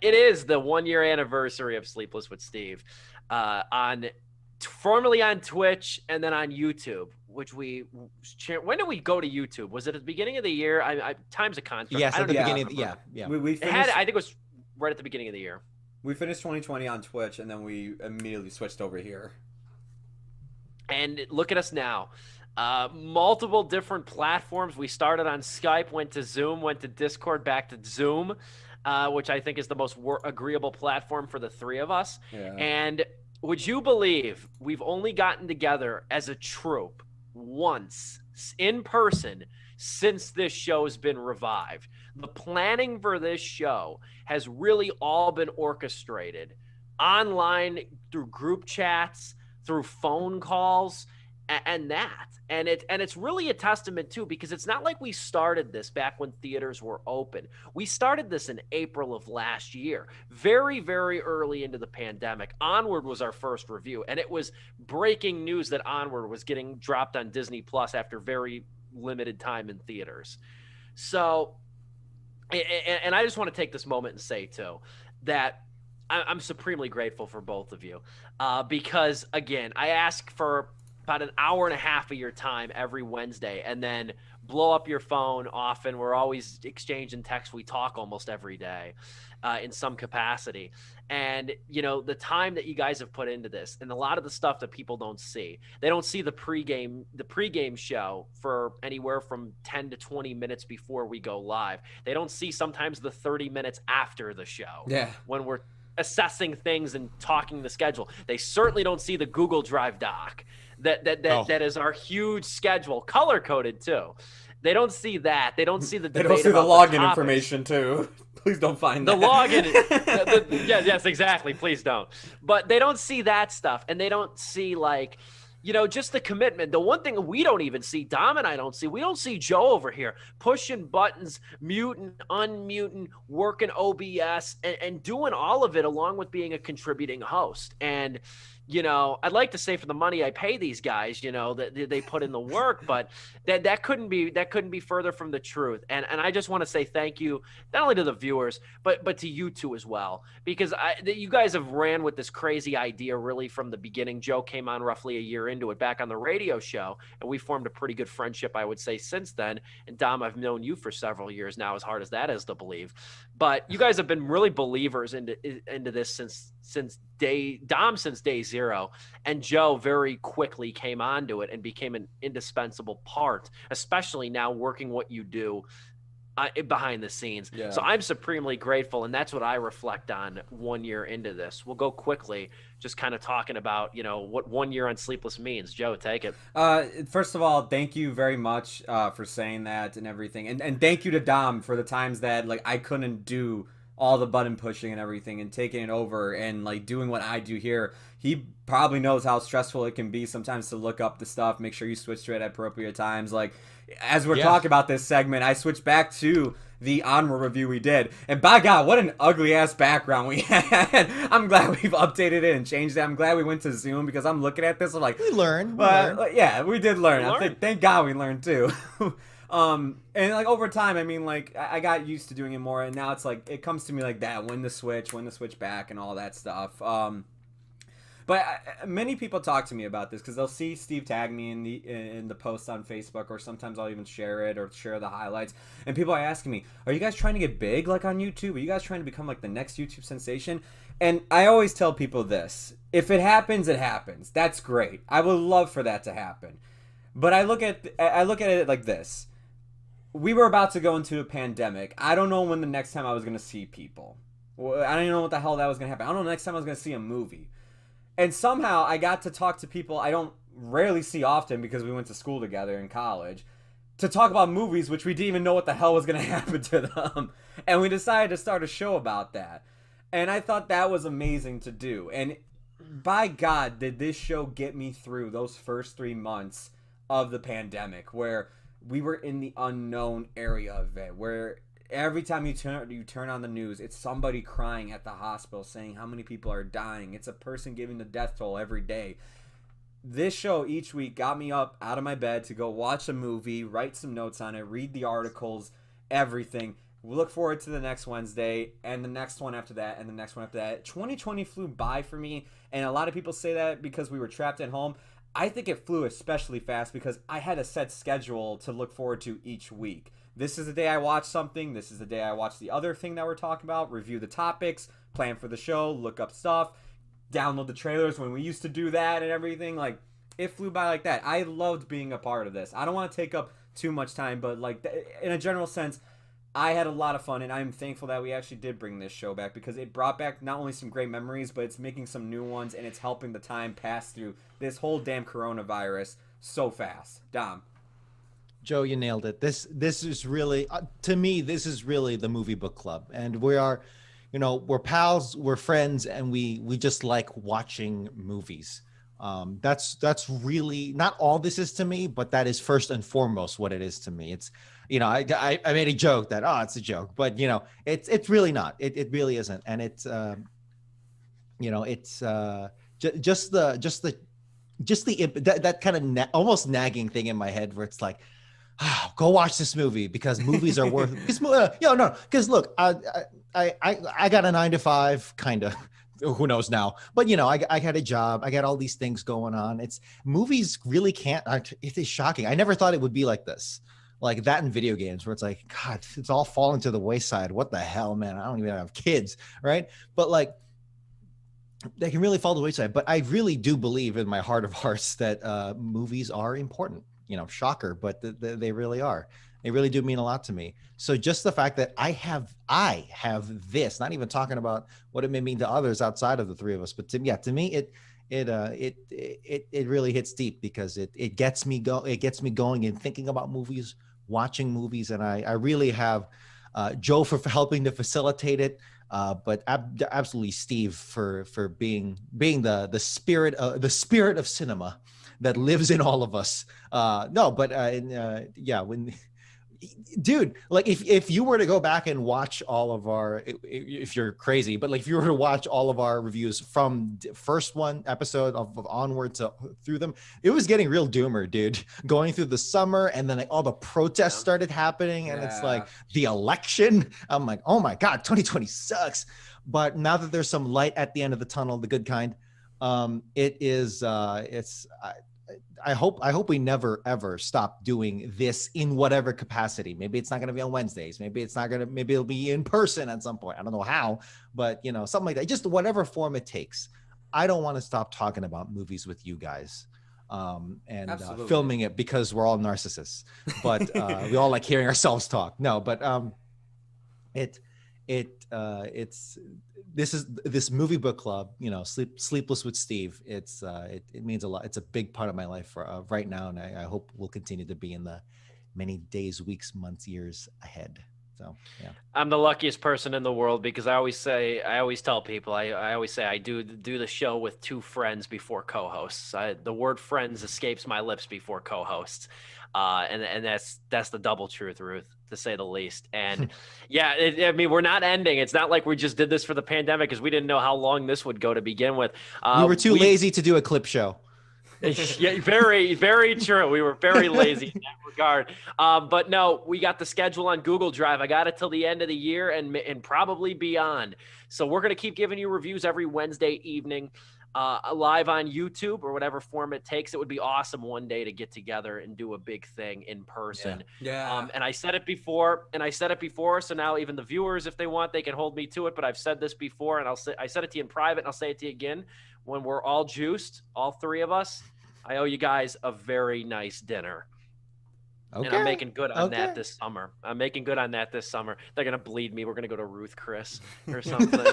it is the 1 year anniversary of Sleepless with Steve, formerly on Twitch and then on YouTube. Which when did we go to YouTube? Was it at the beginning of the year? Time's a construct. Yes, I don't at the even beginning. remember. Yeah. We It had, finished. I think it was right at the beginning of the year. We finished 2020 on Twitch, and then we immediately switched over here. And look at us now. Multiple different platforms. We started on Skype, went to Zoom, went to Discord, back to Zoom, which I think is the most agreeable platform for the three of us. Yeah. And would you believe we've only gotten together as a troupe once in person since this show's been revived? The planning for this show has really all been orchestrated online through group chats, through phone calls, and it's really a testament too, because it's not like we started this back when theaters were open. We started this in April of last year, very, very early into the pandemic. Onward was our first review, and it was breaking news that Onward was getting dropped on Disney Plus after very limited time in theaters. So, and I just want to take this moment and say too that I'm supremely grateful for both of you, because again, I ask for about an hour and a half of your time every Wednesday, and then blow up your phone often. We're always exchanging texts. We talk almost every day in some capacity. And, the time that you guys have put into this, and a lot of the stuff that people don't see. They don't see the pregame show for anywhere from 10 to 20 minutes before we go live. They don't see sometimes the 30 minutes after the show. Yeah. When we're assessing things and talking the schedule. They certainly don't see the Google Drive doc that is our huge schedule, color coded too. They don't see that. They don't see the They debate don't see the about login information too. Please don't find the that. login. Yes, exactly. Please don't. But they don't see that stuff, and they don't see just the commitment. The one thing we don't even see, Dom and I don't see, we don't see Joe over here pushing buttons, muting, unmuting, working OBS, and doing all of it along with being a contributing host. And I'd like to say for the money I pay these guys, that they put in the work, but that couldn't be further from the truth. And I just want to say thank you, not only to the viewers, but to you two as well, because you guys have ran with this crazy idea really from the beginning. Joe came on roughly a year into it back on the radio show, and we formed a pretty good friendship, I would say, since then. And Dom, I've known you for several years now, as hard as that is to believe. But you guys have been really believers into this since day zero, and Joe very quickly came onto it and became an indispensable part, especially now working what you do behind the scenes. Yeah. So I'm supremely grateful, and that's what I reflect on 1 year into this. We'll go quickly, just kind of talking about what 1 year on Sleepless means. Joe, take it. First of all, thank you very much for saying that and everything, and thank you to Dom for the times that I couldn't do all the button pushing and everything and taking it over and doing what I do here. He probably knows how stressful it can be sometimes to look up the stuff, make sure you switch to it at appropriate times. As we're talking about this segment, I switched back to the Onward review we did, and by God, what an ugly ass background we had. I'm glad we've updated it and changed it. I'm glad we went to Zoom, because I'm looking at this, I'm like, we learned. Yeah, we did learn. Thank God we learned too. And over time, I got used to doing it more, and now it's it comes to me like that, when to switch back and all that stuff. But many people talk to me about this because they'll see Steve tag me in the post on Facebook, or sometimes I'll even share it or share the highlights. And people are asking me, "Are you guys trying to get big on YouTube? Are you guys trying to become the next YouTube sensation?" And I always tell people this: if it happens, it happens. That's great. I would love for that to happen. But I look at it like this: we were about to go into a pandemic. I don't know when the next time I was going to see people. I don't even know what the hell that was going to happen. I don't know the next time I was going to see a movie. And somehow I got to talk to people I don't rarely see often, because we went to school together in college, to talk about movies which we didn't even know what the hell was going to happen to them. And we decided to start a show about that. And I thought that was amazing to do. And by God, did this show get me through those first 3 months of the pandemic, where we were in the unknown area of it, where every time you turn on the news, it's somebody crying at the hospital saying how many people are dying. It's a person giving the death toll every day. This show each week got me up out of my bed to go watch a movie, write some notes on it, read the articles, everything. We look forward to the next Wednesday and the next one after that and the next one after that. 2020 flew by for me, and a lot of people say that because we were trapped at home. I think it flew especially fast because I had a set schedule to look forward to each week. This is the day I watch something. This is the day I watch the other thing that we're talking about, review the topics, plan for the show, look up stuff, download the trailers when we used to do that and everything. Like, it flew by like that. I loved being a part of this. I don't want to take up too much time, but like in a general sense, I had a lot of fun, and I'm thankful that we actually did bring this show back because it brought back not only some great memories, but it's making some new ones, and it's helping the time pass through this whole damn coronavirus so fast. Dom. Joe, you nailed it. This is really, to me, this is really the movie book club, and we are, we're pals, we're friends, and we just like watching movies. That's really not all this is to me, but that is first and foremost what it is to me. It's, I made a joke that, it's a joke, but it's really not, it really isn't. And it's, it's just that kind of almost nagging thing in my head where it's like, go watch this movie because movies are worth because look, I got a 9 to 5 kind of, who knows now, but I had a job, I got all these things going on. It's movies really can't, it is shocking. I never thought it would be like this, like that in video games where it's like, God, it's all falling to the wayside. What the hell, man? I don't even have kids. Right. But like, they can really fall to the wayside, but I really do believe in my heart of hearts that movies are important, shocker, but they really are. They really do mean a lot to me. So just the fact that I have this, not even talking about what it may mean to others outside of the three of us, but to me, it really hits deep because it gets me going and thinking about movies, watching movies. And I really have Joe for helping to facilitate it. But absolutely Steve for being the spirit of cinema that lives in all of us. When, dude, like if you were to go back and watch all of our, if you're crazy, but like if you were to watch all of our reviews from first one episode of onward to through them, it was getting real doomer, dude, going through the summer. And then like all the protests started happening and it's like the election. I'm like, oh my God, 2020 sucks. But now that there's some light at the end of the tunnel, the good kind, I hope we never ever stop doing this in whatever capacity. Maybe it's not going to be on Wednesdays. Maybe it'll be in person at some point. I don't know how, but something like that. Just whatever form it takes. I don't want to stop talking about movies with you guys and filming it because we're all narcissists. But we all like hearing ourselves talk. No, but this movie book club, Sleepless with Steve. It means a lot. It's a big part of my life for right now, and I hope will continue to be in the many days, weeks, months, years ahead. So yeah, I'm the luckiest person in the world because I always tell people, I always say I do the show with 2 friends before co-hosts. The word friends escapes my lips before co-hosts. And that's the double truth, Ruth, to say the least. And I mean, we're not ending. It's not like we just did this for the pandemic because we didn't know how long this would go to begin with. We were too lazy to do a clip show. Yeah, very, very true. We were very lazy in that regard. But no, we got the schedule on Google Drive. I got it till the end of the year and probably beyond. So we're going to keep giving you reviews every Wednesday evening. Live on YouTube or whatever form it takes. It would be awesome one day to get together and do a big thing in person. Yeah. And I said it before, so now even the viewers, if they want, they can hold me to it. But I've said this before, and I said it to you in private, and I'll say it to you again. When we're all juiced, all 3 of us, I owe you guys a very nice dinner. Okay. And I'm making good on that this summer. They're gonna bleed me. We're gonna go to Ruth Chris or something.